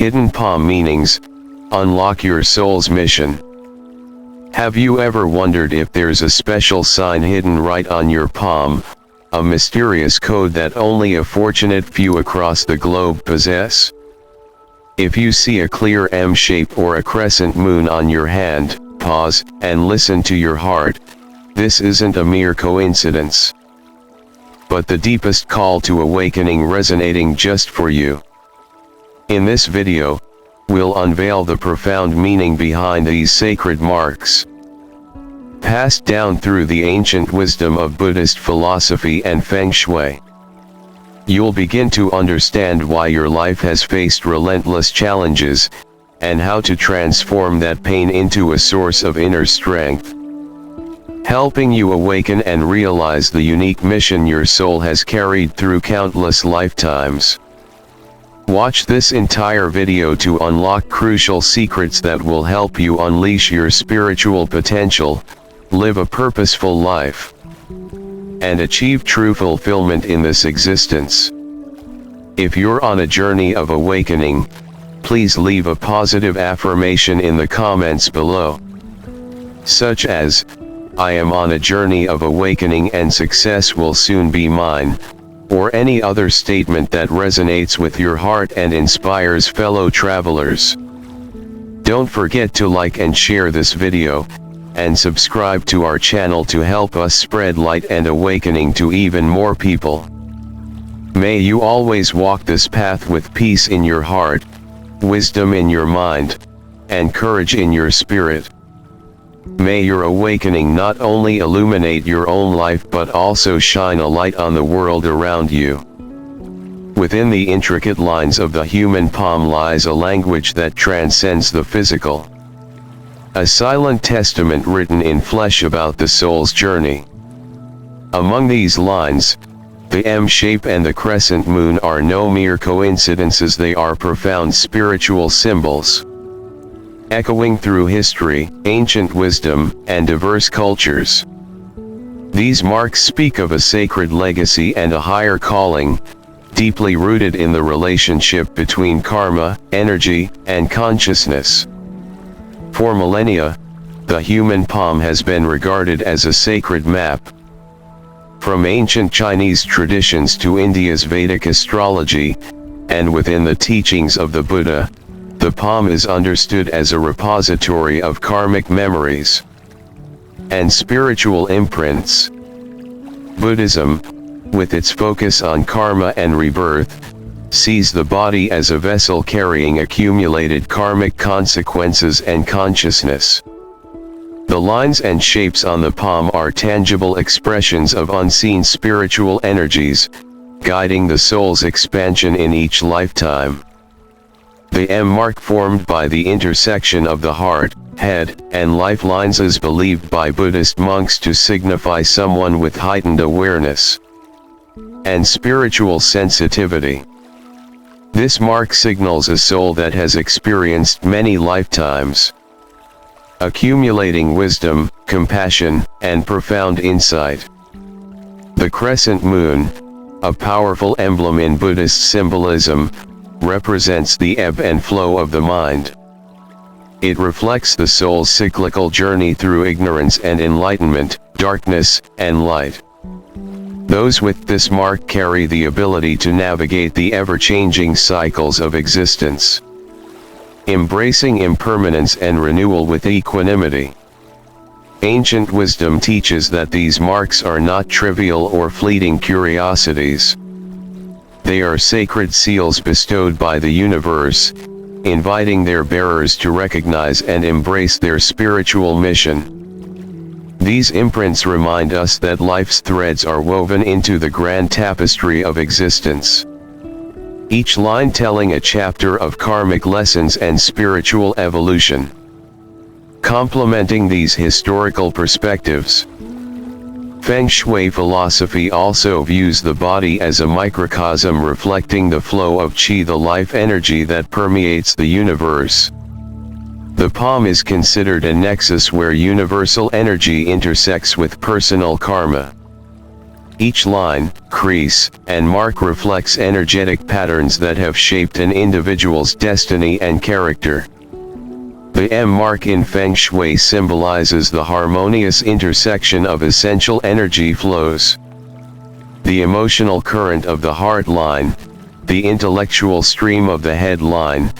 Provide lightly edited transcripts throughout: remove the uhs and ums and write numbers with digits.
Hidden palm meanings, unlock your soul's mission. Have you ever wondered if there's a special sign hidden right on your palm, a mysterious code that only a fortunate few across the globe possess? If you see a clear M shape or a crescent moon on your hand, pause and listen to your heart. This isn't a mere coincidence, but the deepest call to awakening resonating just for you. In this video, we'll unveil the profound meaning behind these sacred marks. Passed down through the ancient wisdom of Buddhist philosophy and Feng Shui, you'll begin to understand why your life has faced relentless challenges, and how to transform that pain into a source of inner strength, helping you awaken and realize the unique mission your soul has carried through countless lifetimes. Watch this entire video to unlock crucial secrets that will help you unleash your spiritual potential, live a purposeful life, and achieve true fulfillment in this existence. If you're on a journey of awakening, please leave a positive affirmation in the comments below, such as, "I am on a journey of awakening and success will soon be mine," or any other statement that resonates with your heart and inspires fellow travelers. Don't forget to like and share this video, and subscribe to our channel to help us spread light and awakening to even more people. May you always walk this path with peace in your heart, wisdom in your mind, and courage in your spirit. May your awakening not only illuminate your own life but also shine a light on the world around you. Within the intricate lines of the human palm lies a language that transcends the physical. A silent testament written in flesh about the soul's journey. Among these lines, the M shape and the crescent moon are no mere coincidences, they are profound spiritual symbols. Echoing through history, ancient wisdom, and diverse cultures. These marks speak of a sacred legacy and a higher calling, deeply rooted in the relationship between karma, energy, and consciousness. For millennia, the human palm has been regarded as a sacred map. From ancient Chinese traditions to India's Vedic astrology, and within the teachings of the Buddha, the palm is understood as a repository of karmic memories and spiritual imprints. Buddhism, with its focus on karma and rebirth, sees the body as a vessel carrying accumulated karmic consequences and consciousness. The lines and shapes on the palm are tangible expressions of unseen spiritual energies, guiding the soul's expansion in each lifetime. The M mark, formed by the intersection of the heart, head, and life lines, is believed by Buddhist monks to signify someone with heightened awareness and spiritual sensitivity. This mark signals a soul that has experienced many lifetimes, accumulating wisdom, compassion, and profound insight. The crescent moon, a powerful emblem in Buddhist symbolism, represents the ebb and flow of the mind. It reflects the soul's cyclical journey through ignorance and enlightenment, darkness and light. Those with this mark carry the ability to navigate the ever-changing cycles of existence, embracing impermanence and renewal with equanimity. Ancient wisdom teaches that these marks are not trivial or fleeting curiosities. They are sacred seals bestowed by the universe, inviting their bearers to recognize and embrace their spiritual mission. These imprints remind us that life's threads are woven into the grand tapestry of existence, each line telling a chapter of karmic lessons and spiritual evolution. Complementing these historical perspectives, Feng Shui philosophy also views the body as a microcosm reflecting the flow of qi, the life energy that permeates the universe. The palm is considered a nexus where universal energy intersects with personal karma. Each line, crease, and mark reflects energetic patterns that have shaped an individual's destiny and character. The M mark in Feng Shui symbolizes the harmonious intersection of essential energy flows. The emotional current of the heart line, the intellectual stream of the head line,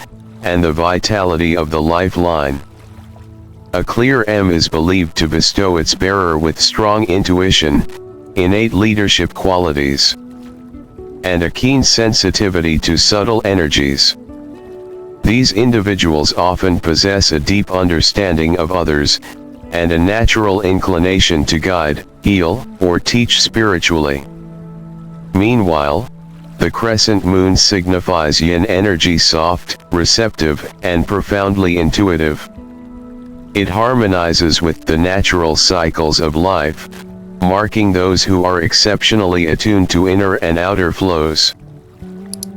and the vitality of the life line. A clear M is believed to bestow its bearer with strong intuition, innate leadership qualities, and a keen sensitivity to subtle energies. These individuals often possess a deep understanding of others, and a natural inclination to guide, heal, or teach spiritually. Meanwhile, the crescent moon signifies yin energy, soft, receptive, and profoundly intuitive. It harmonizes with the natural cycles of life, marking those who are exceptionally attuned to inner and outer flows.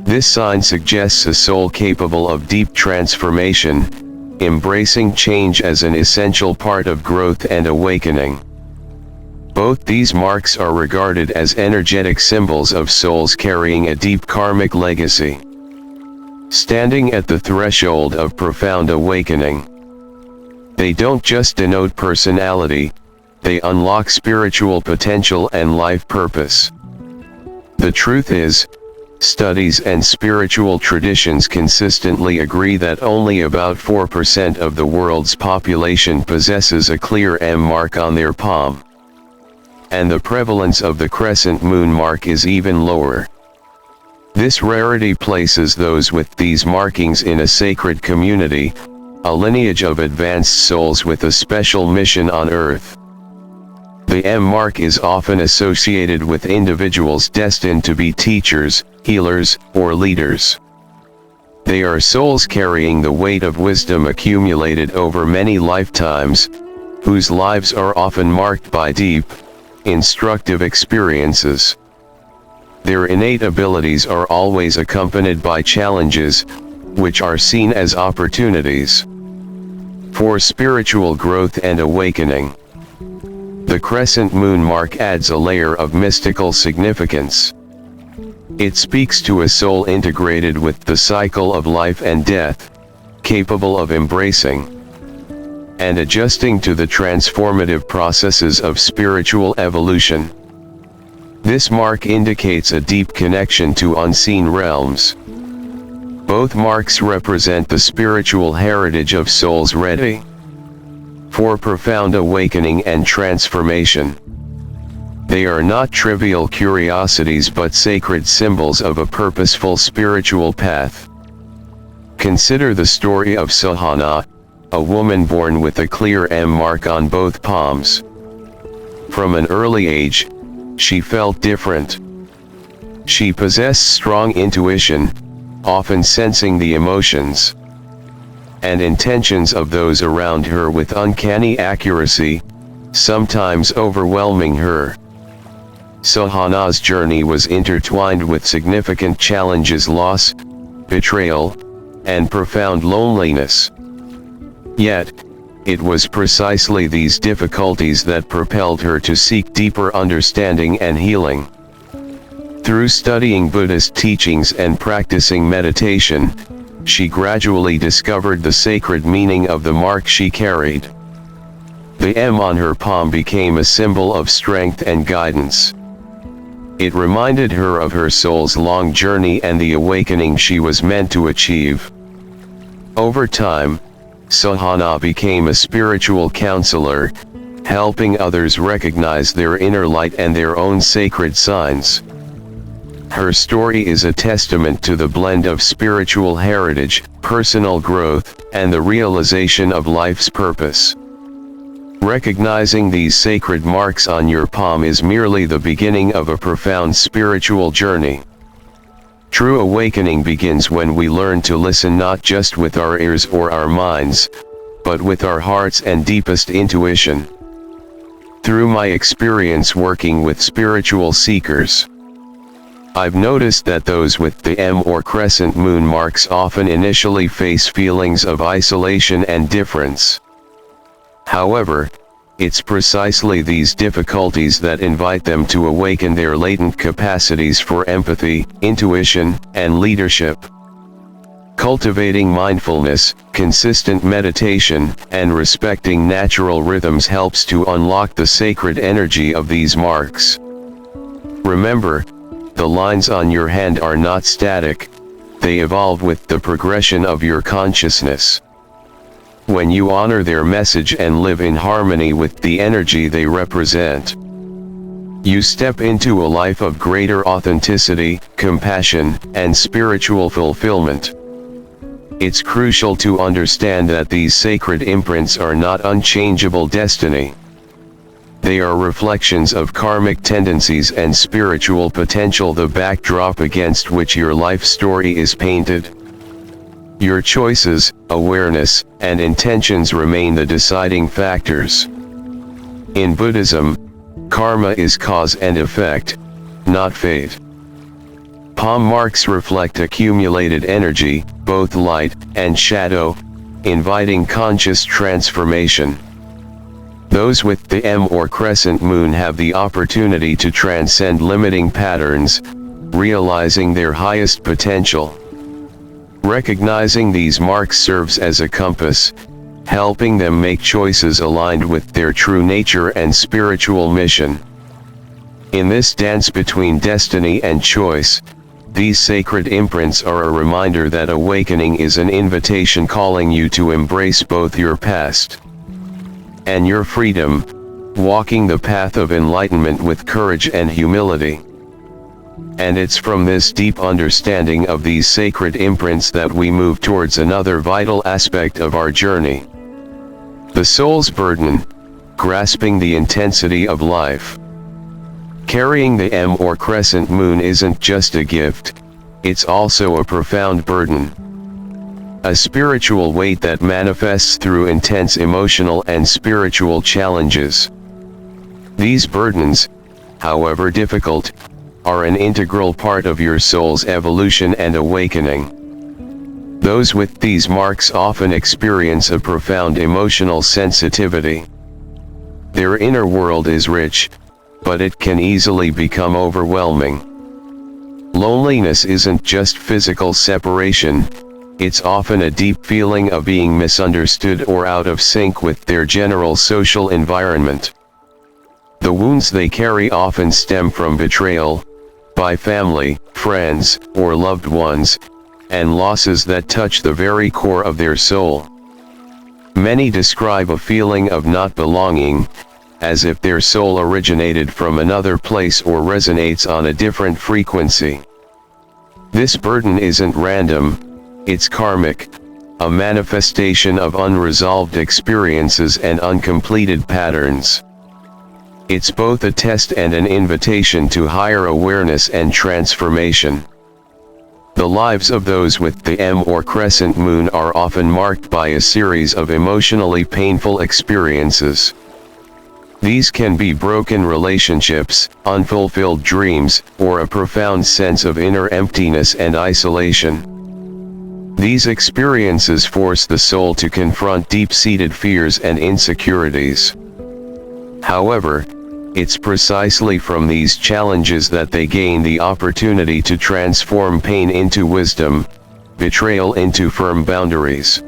This sign suggests a soul capable of deep transformation, embracing change as an essential part of growth and awakening. Both these marks are regarded as energetic symbols of souls carrying a deep karmic legacy, standing at the threshold of profound awakening. They don't just denote personality, they unlock spiritual potential and life purpose. The truth is, studies and spiritual traditions consistently agree that only about 4% of the world's population possesses a clear M mark on their palm. And the prevalence of the crescent moon mark is even lower. This rarity places those with these markings in a sacred community, a lineage of advanced souls with a special mission on earth. The M mark is often associated with individuals destined to be teachers, healers, or leaders. They are souls carrying the weight of wisdom accumulated over many lifetimes, whose lives are often marked by deep, instructive experiences. Their innate abilities are always accompanied by challenges, which are seen as opportunities for spiritual growth and awakening. The crescent moon mark adds a layer of mystical significance. It speaks to a soul integrated with the cycle of life and death, capable of embracing and adjusting to the transformative processes of spiritual evolution. This mark indicates a deep connection to unseen realms. Both marks represent the spiritual heritage of souls ready for profound awakening and transformation. They are not trivial curiosities but sacred symbols of a purposeful spiritual path. Consider the story of Sahana, a woman born with a clear M mark on both palms. From an early age, she felt different. She possessed strong intuition, often sensing the emotions and intentions of those around her with uncanny accuracy, sometimes overwhelming her. Sahana's journey was intertwined with significant challenges: loss, betrayal, and profound loneliness. Yet, it was precisely these difficulties that propelled her to seek deeper understanding and healing. Through studying Buddhist teachings and practicing meditation, she gradually discovered the sacred meaning of the mark she carried. The M on her palm became a symbol of strength and guidance. It reminded her of her soul's long journey and the awakening she was meant to achieve. Over time, Sahana became a spiritual counselor, helping others recognize their inner light and their own sacred signs. Her story is a testament to the blend of spiritual heritage, personal growth, and the realization of life's purpose. Recognizing these sacred marks on your palm is merely the beginning of a profound spiritual journey. True awakening begins when we learn to listen not just with our ears or our minds, but with our hearts and deepest intuition. Through my experience working with spiritual seekers, I've noticed that those with the M or crescent moon marks often initially face feelings of isolation and difference. However, it's precisely these difficulties that invite them to awaken their latent capacities for empathy, intuition, and leadership. Cultivating mindfulness, consistent meditation, and respecting natural rhythms helps to unlock the sacred energy of these marks. Remember, the lines on your hand are not static, they evolve with the progression of your consciousness. When you honor their message and live in harmony with the energy they represent, you step into a life of greater authenticity, compassion, and spiritual fulfillment. It's crucial to understand that these sacred imprints are not unchangeable destiny. They are reflections of karmic tendencies and spiritual potential, the backdrop against which your life story is painted. Your choices, awareness, and intentions remain the deciding factors. In Buddhism, karma is cause and effect, not fate. Palm marks reflect accumulated energy, both light and shadow, inviting conscious transformation. Those with the M or crescent moon have the opportunity to transcend limiting patterns, realizing their highest potential. Recognizing these marks serves as a compass, helping them make choices aligned with their true nature and spiritual mission. In this dance between destiny and choice, these sacred imprints are a reminder that awakening is an invitation calling you to embrace both your past and your freedom, walking the path of enlightenment with courage and humility. And it's from this deep understanding of these sacred imprints that we move towards another vital aspect of our journey: the soul's burden, grasping the intensity of life. Carrying the M or crescent moon isn't just a gift, it's also a profound burden. A spiritual weight that manifests through intense emotional and spiritual challenges. These burdens, however difficult, are an integral part of your soul's evolution and awakening. Those with these marks often experience a profound emotional sensitivity. Their inner world is rich, but it can easily become overwhelming. Loneliness isn't just physical separation, it's often a deep feeling of being misunderstood or out of sync with their general social environment. The wounds they carry often stem from betrayal, by family, friends, or loved ones, and losses that touch the very core of their soul. Many describe a feeling of not belonging, as if their soul originated from another place or resonates on a different frequency. This burden isn't random, it's karmic, a manifestation of unresolved experiences and uncompleted patterns. It's both a test and an invitation to higher awareness and transformation. The lives of those with the M or crescent moon are often marked by a series of emotionally painful experiences. These can be broken relationships, unfulfilled dreams, or a profound sense of inner emptiness and isolation. These experiences force the soul to confront deep-seated fears and insecurities. However, it's precisely from these challenges that they gain the opportunity to transform pain into wisdom, betrayal into firm boundaries,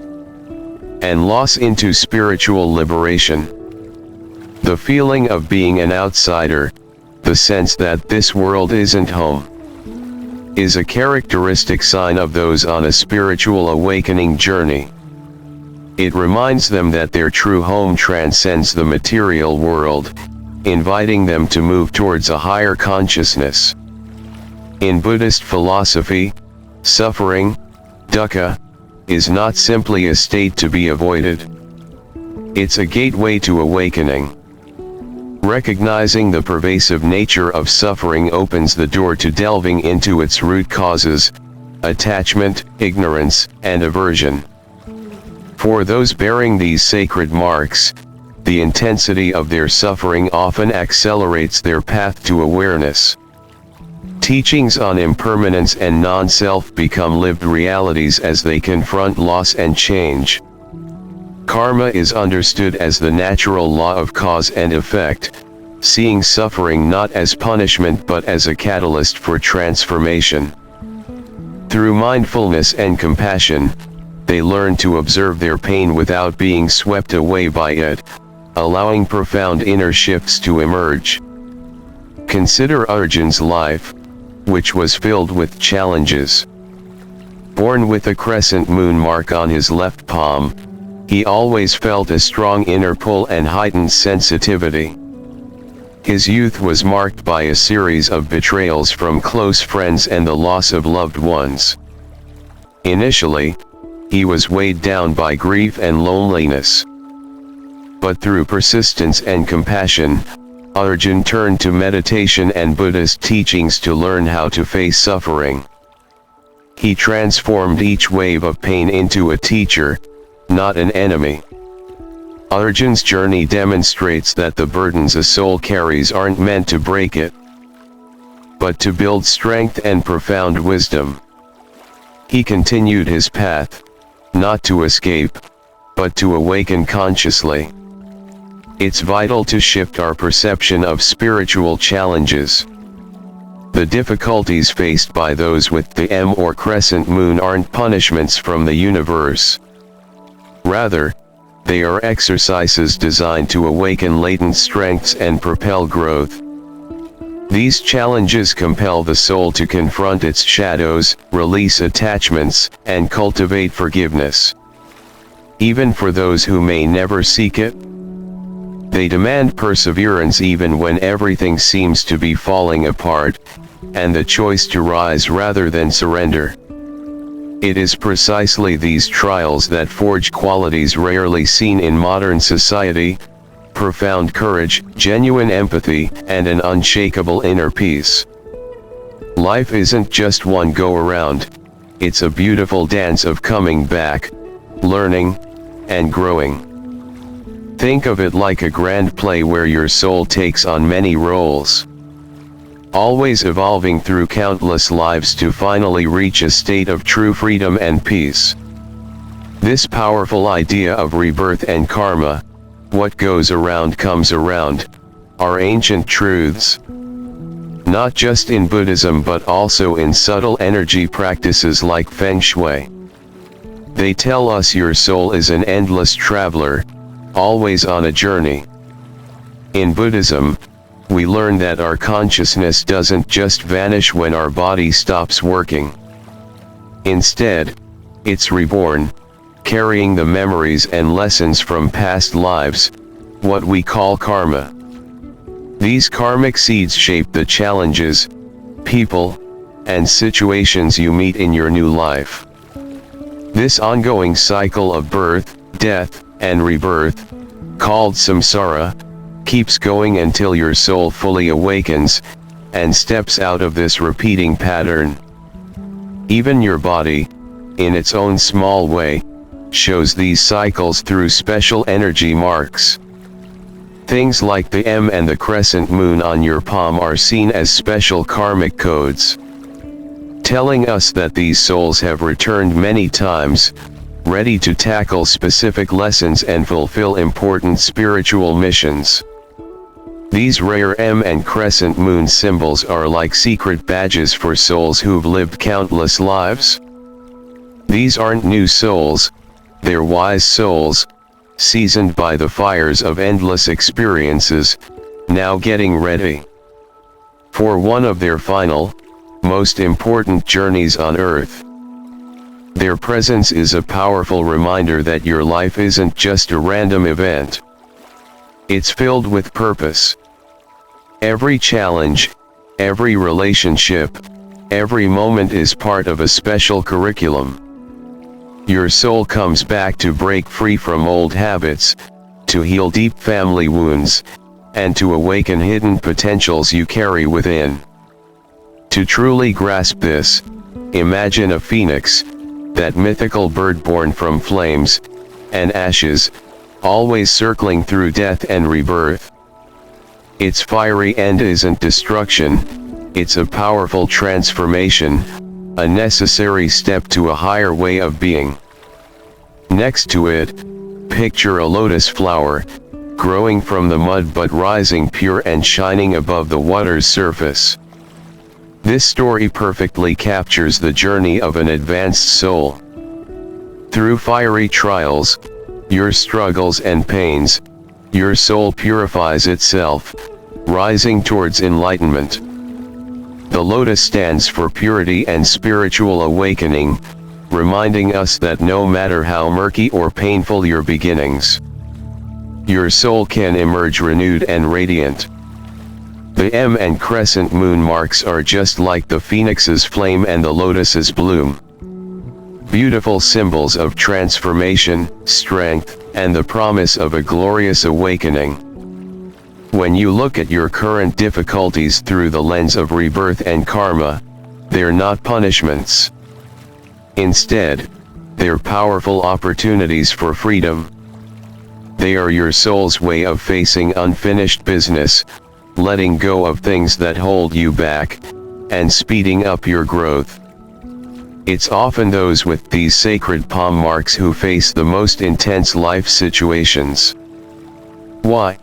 and loss into spiritual liberation. The feeling of being an outsider, the sense that this world isn't home, is a characteristic sign of those on a spiritual awakening journey. It reminds them that their true home transcends the material world, inviting them to move towards a higher consciousness. In Buddhist philosophy, suffering, dukkha, is not simply a state to be avoided. It's a gateway to awakening. Recognizing the pervasive nature of suffering opens the door to delving into its root causes: attachment, ignorance, and aversion. For those bearing these sacred marks, the intensity of their suffering often accelerates their path to awareness. Teachings on impermanence and non-self become lived realities as they confront loss and change. Karma is understood as the natural law of cause and effect, seeing suffering not as punishment but as a catalyst for transformation. Through mindfulness and compassion, they learn to observe their pain without being swept away by it, allowing profound inner shifts to emerge. Consider Arjun's life, which was filled with challenges. Born with a crescent moon mark on his left palm, he always felt a strong inner pull and heightened sensitivity. His youth was marked by a series of betrayals from close friends and the loss of loved ones. Initially, he was weighed down by grief and loneliness. But through persistence and compassion, Arjun turned to meditation and Buddhist teachings to learn how to face suffering. He transformed each wave of pain into a teacher, not an enemy. Arjun's journey demonstrates that the burdens a soul carries aren't meant to break it, but to build strength and profound wisdom. He continued his path, not to escape, but to awaken consciously. It's vital to shift our perception of spiritual challenges. The difficulties faced by those with the M or crescent moon aren't punishments from the universe. Rather, they are exercises designed to awaken latent strengths and propel growth. These challenges compel the soul to confront its shadows, release attachments, and cultivate forgiveness. Even for those who may never seek it, they demand perseverance even when everything seems to be falling apart, and the choice to rise rather than surrender. It is precisely these trials that forge qualities rarely seen in modern society: profound courage, genuine empathy, and an unshakable inner peace. Life isn't just one go-around, it's a beautiful dance of coming back, learning, and growing. Think of it like a grand play where your soul takes on many roles, always evolving through countless lives to finally reach a state of true freedom and peace. This powerful idea of rebirth and karma, what goes around comes around, are ancient truths. Not just in Buddhism but also in subtle energy practices like Feng Shui. They tell us your soul is an endless traveler, always on a journey. In Buddhism, we learn that our consciousness doesn't just vanish when our body stops working. Instead, it's reborn, carrying the memories and lessons from past lives, what we call karma. These karmic seeds shape the challenges, people, and situations you meet in your new life. This ongoing cycle of birth, death, and rebirth, called samsara, keeps going until your soul fully awakens, and steps out of this repeating pattern. Even your body, in its own small way, shows these cycles through special energy marks. Things like the M and the crescent moon on your palm are seen as special karmic codes, telling us that these souls have returned many times, ready to tackle specific lessons and fulfill important spiritual missions. These rare M and crescent moon symbols are like secret badges for souls who've lived countless lives. These aren't new souls, they're wise souls, seasoned by the fires of endless experiences, now getting ready for one of their final, most important journeys on Earth. Their presence is a powerful reminder that your life isn't just a random event. It's filled with purpose. Every challenge, every relationship, every moment is part of a special curriculum. Your soul comes back to break free from old habits, to heal deep family wounds, and to awaken hidden potentials you carry within. To truly grasp this, imagine a phoenix, that mythical bird born from flames and ashes, always circling through death and rebirth. Its fiery end isn't destruction, it's a powerful transformation, a necessary step to a higher way of being. Next to it, Picture a lotus flower, growing from the mud but rising pure and shining above the water's surface. This story perfectly captures the journey of an advanced soul. Through fiery trials, your struggles and pains, your soul purifies itself, rising towards enlightenment. The lotus stands for purity and spiritual awakening, reminding us that no matter how murky or painful your beginnings, your soul can emerge renewed and radiant. The M and Crescent moon marks are just like the phoenix's flame and the lotus's bloom. Beautiful symbols of transformation, strength, and the promise of a glorious awakening. When you look at your current difficulties through the lens of rebirth and karma, they're not punishments. Instead, they're powerful opportunities for freedom. They are your soul's way of facing unfinished business, letting go of things that hold you back, and speeding up your growth. It's often those with these sacred palm marks who face the most intense life situations. Why?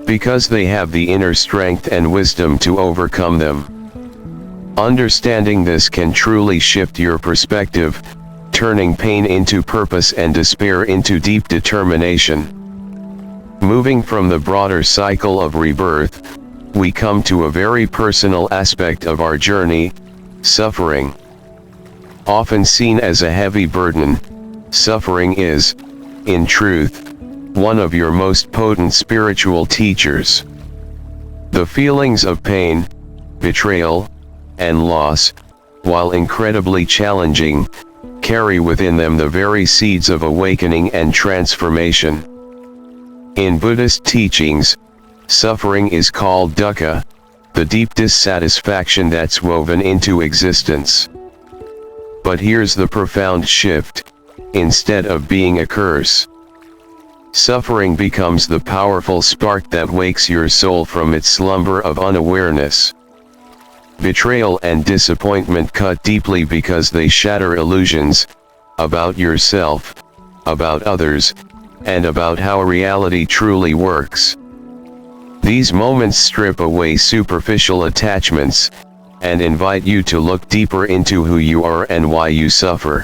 Because they have the inner strength and wisdom to overcome them. Understanding this can truly shift your perspective, turning pain into purpose and despair into deep determination. Moving from the broader cycle of rebirth, we come to a very personal aspect of our journey: suffering. Often seen as a heavy burden, suffering is, in truth, one of your most potent spiritual teachers. The feelings of pain, betrayal, and loss, while incredibly challenging, carry within them the very seeds of awakening and transformation. In Buddhist teachings, suffering is called dukkha, the deep dissatisfaction that's woven into existence. But here's the profound shift: instead of being a curse, suffering becomes the powerful spark that wakes your soul from its slumber of unawareness. Betrayal and disappointment cut deeply because they shatter illusions about yourself, about others, and about how reality truly works. These moments strip away superficial attachments and invite you to look deeper into who you are and why you suffer.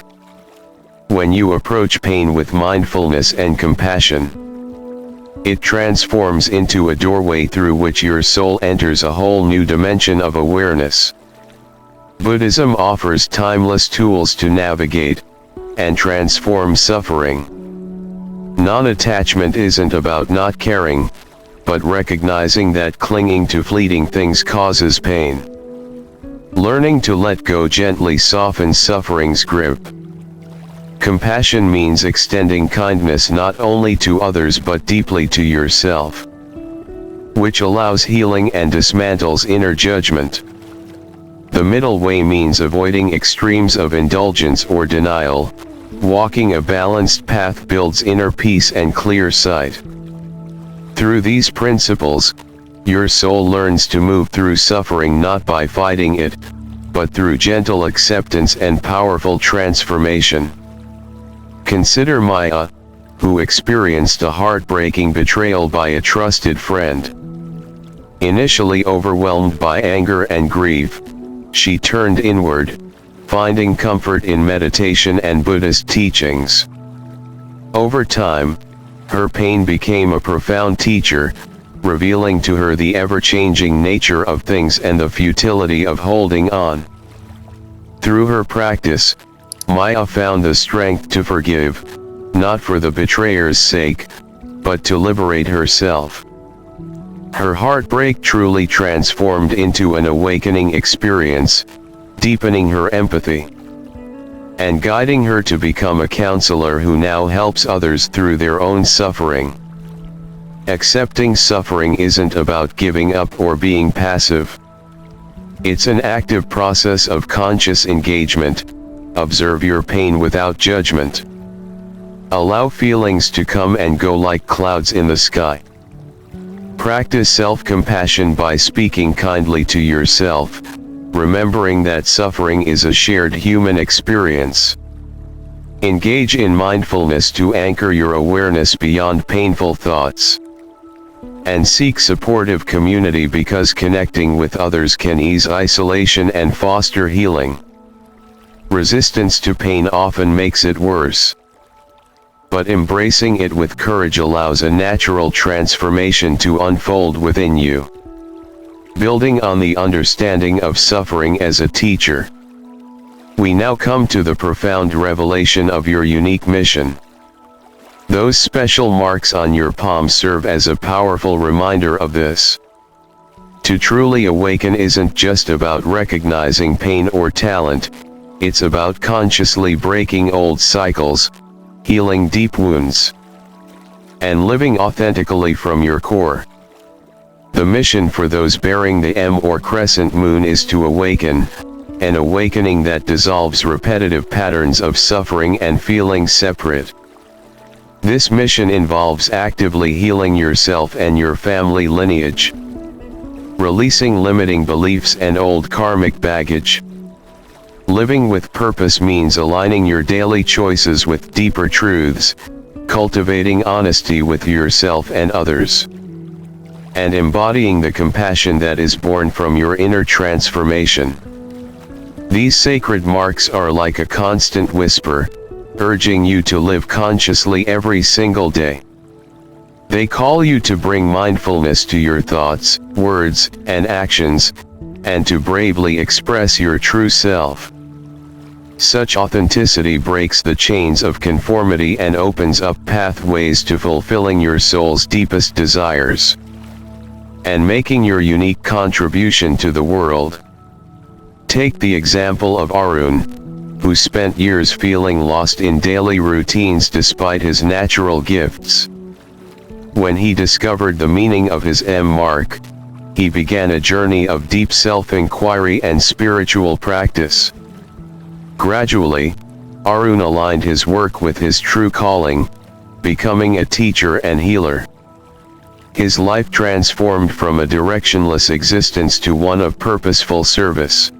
When you approach pain with mindfulness and compassion, it transforms into a doorway through which your soul enters a whole new dimension of awareness. Buddhism offers timeless tools to navigate and transform suffering. Non-attachment isn't about not caring, but recognizing that clinging to fleeting things causes pain. Learning to let go gently softens suffering's grip. Compassion means extending kindness not only to others but deeply to yourself, which allows healing and dismantles inner judgment. The middle way means avoiding extremes of indulgence or denial. Walking a balanced path builds inner peace and clear sight. Through these principles, your soul learns to move through suffering not by fighting it, but through gentle acceptance and powerful transformation. Consider Maya, who experienced a heartbreaking betrayal by a trusted friend. Initially overwhelmed by anger and grief, she turned inward, finding comfort in meditation and Buddhist teachings. Over time, her pain became a profound teacher, revealing to her the ever-changing nature of things and the futility of holding on. Through her practice, Maya found the strength to forgive, not for the betrayer's sake, but to liberate herself. Her heartbreak truly transformed into an awakening experience, deepening her empathy and guiding her to become a counselor who now helps others through their own suffering. Accepting suffering isn't about giving up or being passive. It's an active process of conscious engagement. Observe your pain without judgment. Allow feelings to come and go like clouds in the sky. Practice self-compassion by speaking kindly to yourself, remembering that suffering is a shared human experience. Engage in mindfulness to anchor your awareness beyond painful thoughts. And seek supportive community because connecting with others can ease isolation and foster healing. Resistance to pain often makes it worse. But embracing it with courage allows a natural transformation to unfold within you. Building on the understanding of suffering as a teacher, we now come to the profound revelation of your unique mission. Those special marks on your palm serve as a powerful reminder of this. To truly awaken isn't just about recognizing pain or talent, it's about consciously breaking old cycles, healing deep wounds, and living authentically from your core. The mission for those bearing the M or Crescent moon is to awaken, an awakening that dissolves repetitive patterns of suffering and feeling separate. This mission involves actively healing yourself and your family lineage, releasing limiting beliefs and old karmic baggage. Living with purpose means aligning your daily choices with deeper truths, cultivating honesty with yourself and others, and embodying the compassion that is born from your inner transformation. These sacred marks are like a constant whisper, urging you to live consciously every single day. They call you to bring mindfulness to your thoughts, words, and actions, and to bravely express your true self. Such authenticity breaks the chains of conformity and opens up pathways to fulfilling your soul's deepest desires, and making your unique contribution to the world. Take the example of Arun, who spent years feeling lost in daily routines despite his natural gifts. When he discovered the meaning of his M mark, he began a journey of deep self-inquiry and spiritual practice. Gradually, Arun aligned his work with his true calling, becoming a teacher and healer. His life transformed from a directionless existence to one of purposeful service,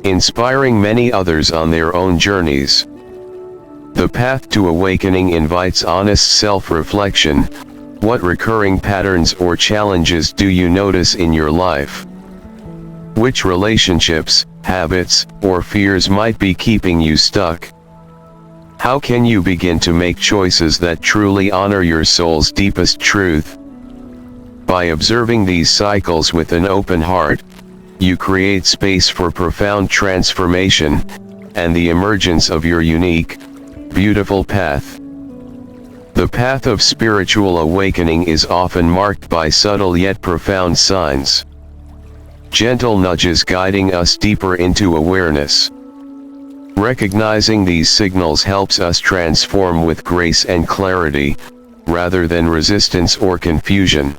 inspiring many others on their own journeys. The path to awakening invites honest self-reflection. What recurring patterns or challenges do you notice in your life? Which relationships, habits, or fears might be keeping you stuck? How can you begin to make choices that truly honor your soul's deepest truth? By observing these cycles with an open heart, you create space for profound transformation, and the emergence of your unique, beautiful path. The path of spiritual awakening is often marked by subtle yet profound signs. Gentle nudges guiding us deeper into awareness. Recognizing these signals helps us transform with grace and clarity, rather than resistance or confusion.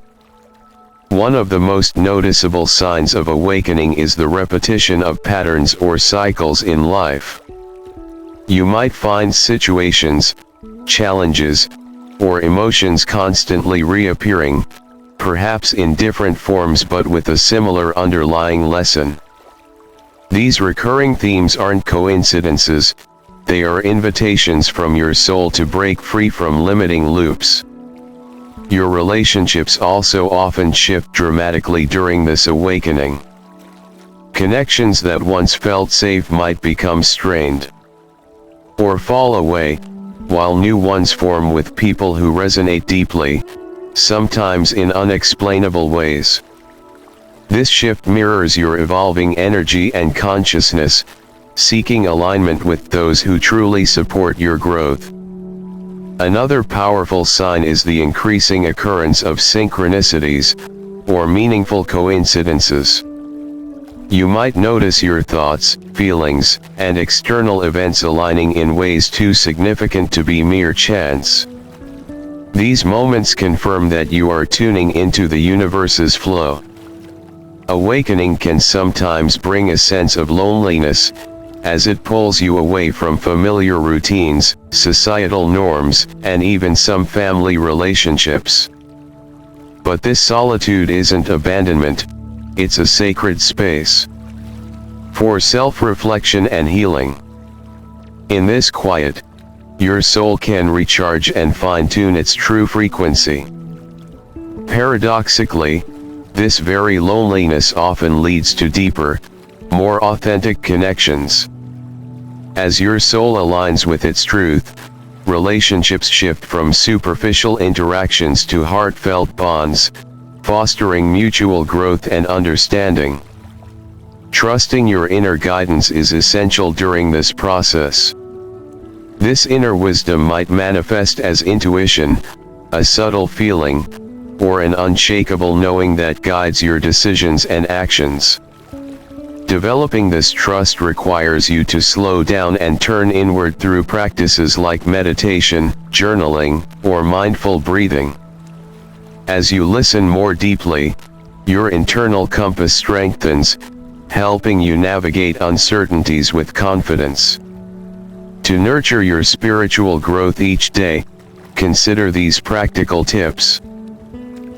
One of the most noticeable signs of awakening is the repetition of patterns or cycles in life. You might find situations, challenges, or emotions constantly reappearing, perhaps in different forms but with a similar underlying lesson. These recurring themes aren't coincidences, they are invitations from your soul to break free from limiting loops. Your relationships also often shift dramatically during this awakening. Connections that once felt safe might become strained or fall away, while new ones form with people who resonate deeply, sometimes in unexplainable ways. This shift mirrors your evolving energy and consciousness, seeking alignment with those who truly support your growth. Another powerful sign is the increasing occurrence of synchronicities, or meaningful coincidences. You might notice your thoughts, feelings, and external events aligning in ways too significant to be mere chance. These moments confirm that you are tuning into the universe's flow. Awakening can sometimes bring a sense of loneliness, as it pulls you away from familiar routines, societal norms, and even some family relationships. But this solitude isn't abandonment, it's a sacred space for self-reflection and healing. In this quiet, your soul can recharge and fine-tune its true frequency. Paradoxically, this very loneliness often leads to deeper, more authentic connections. As your soul aligns with its truth, relationships shift from superficial interactions to heartfelt bonds, fostering mutual growth and understanding. Trusting your inner guidance is essential during this process. This inner wisdom might manifest as intuition, a subtle feeling, or an unshakable knowing that guides your decisions and actions. Developing this trust requires you to slow down and turn inward through practices like meditation, journaling, or mindful breathing. As you listen more deeply, your internal compass strengthens, helping you navigate uncertainties with confidence. To nurture your spiritual growth each day, consider these practical tips.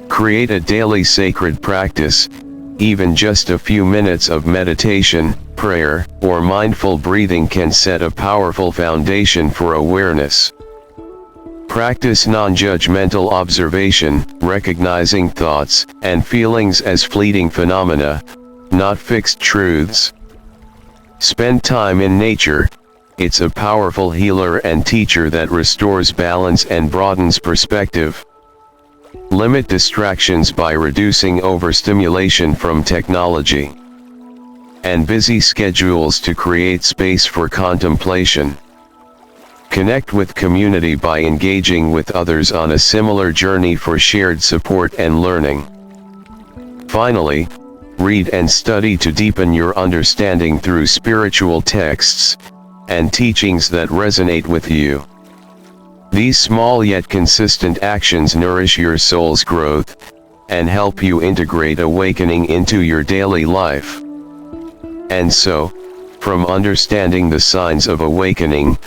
Create a daily sacred practice, even just a few minutes of meditation, prayer, or mindful breathing can set a powerful foundation for awareness. Practice non-judgmental observation, recognizing thoughts and feelings as fleeting phenomena, not fixed truths. Spend time in nature. It's a powerful healer and teacher that restores balance and broadens perspective. Limit distractions by reducing overstimulation from technology and busy schedules to create space for contemplation. Connect with community by engaging with others on a similar journey for shared support and learning. Finally, read and study to deepen your understanding through spiritual texts and teachings that resonate with you. These small yet consistent actions nourish your soul's growth and help you integrate awakening into your daily life. And so, from understanding the signs of awakening,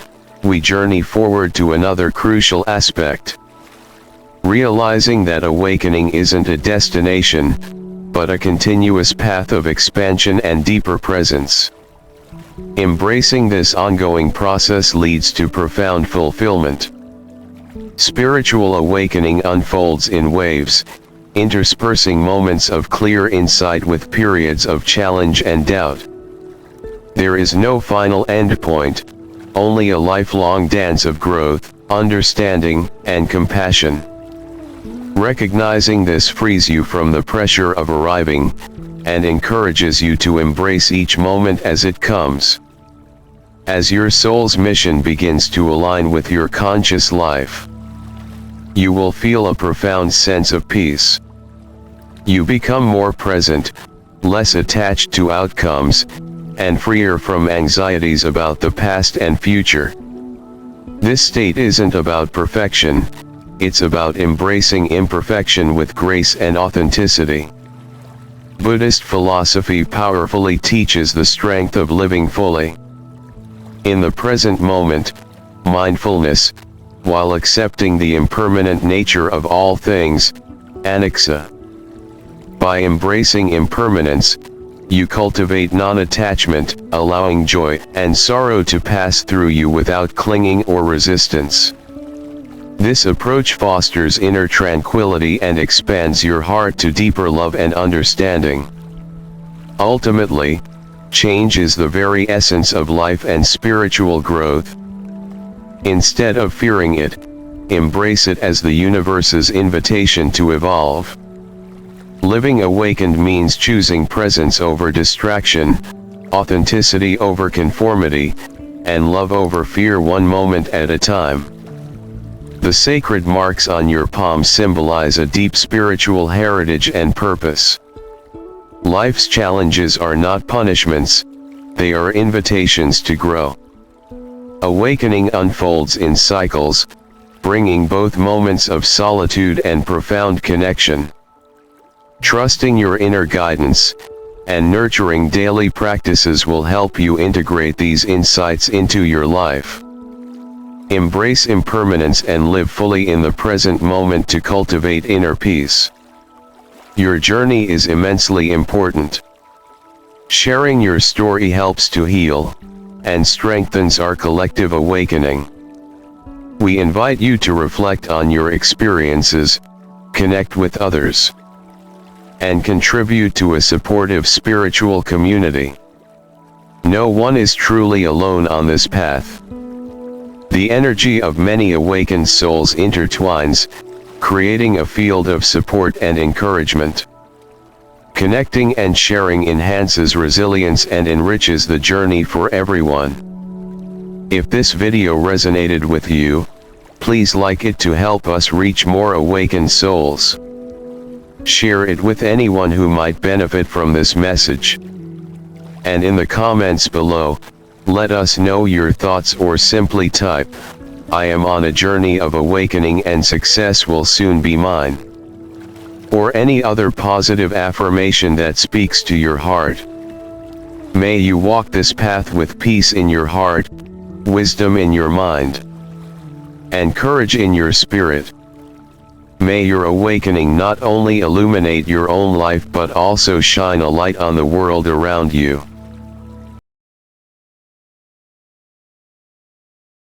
we journey forward to another crucial aspect. Realizing that awakening isn't a destination, but a continuous path of expansion and deeper presence. Embracing this ongoing process leads to profound fulfillment. Spiritual awakening unfolds in waves, interspersing moments of clear insight with periods of challenge and doubt. There is no final endpoint, only a lifelong dance of growth, understanding, and compassion. Recognizing this frees you from the pressure of arriving, and encourages you to embrace each moment as it comes. As your soul's mission begins to align with your conscious life, you will feel a profound sense of peace. You become more present, less attached to outcomes, and freer from anxieties about the past and future. This state isn't about perfection, it's about embracing imperfection with grace and authenticity. Buddhist philosophy powerfully teaches the strength of living fully in the present moment, mindfulness, while accepting the impermanent nature of all things, anicca. By embracing impermanence, you cultivate non-attachment, allowing joy and sorrow to pass through you without clinging or resistance. This approach fosters inner tranquility and expands your heart to deeper love and understanding. Ultimately, change is the very essence of life and spiritual growth. Instead of fearing it, embrace it as the universe's invitation to evolve. Living awakened means choosing presence over distraction, authenticity over conformity, and love over fear, one moment at a time. The sacred marks on your palm symbolize a deep spiritual heritage and purpose. Life's challenges are not punishments, they are invitations to grow. Awakening unfolds in cycles, bringing both moments of solitude and profound connection. Trusting your inner guidance and nurturing daily practices will help you integrate these insights into your life. Embrace impermanence and live fully in the present moment to cultivate inner peace. Your journey is immensely important. Sharing your story helps to heal and strengthens our collective awakening. We invite you to reflect on your experiences, connect with others, and contribute to a supportive spiritual community. No one is truly alone on this path. The energy of many awakened souls intertwines, creating a field of support and encouragement. Connecting and sharing enhances resilience and enriches the journey for everyone. If this video resonated with you, please like it to help us reach more awakened souls. Share it with anyone who might benefit from this message. And in the comments below, let us know your thoughts or simply type, "I am on a journey of awakening and success will soon be mine." Or any other positive affirmation that speaks to your heart. May you walk this path with peace in your heart, wisdom in your mind, and courage in your spirit. May your awakening not only illuminate your own life but also shine a light on the world around you.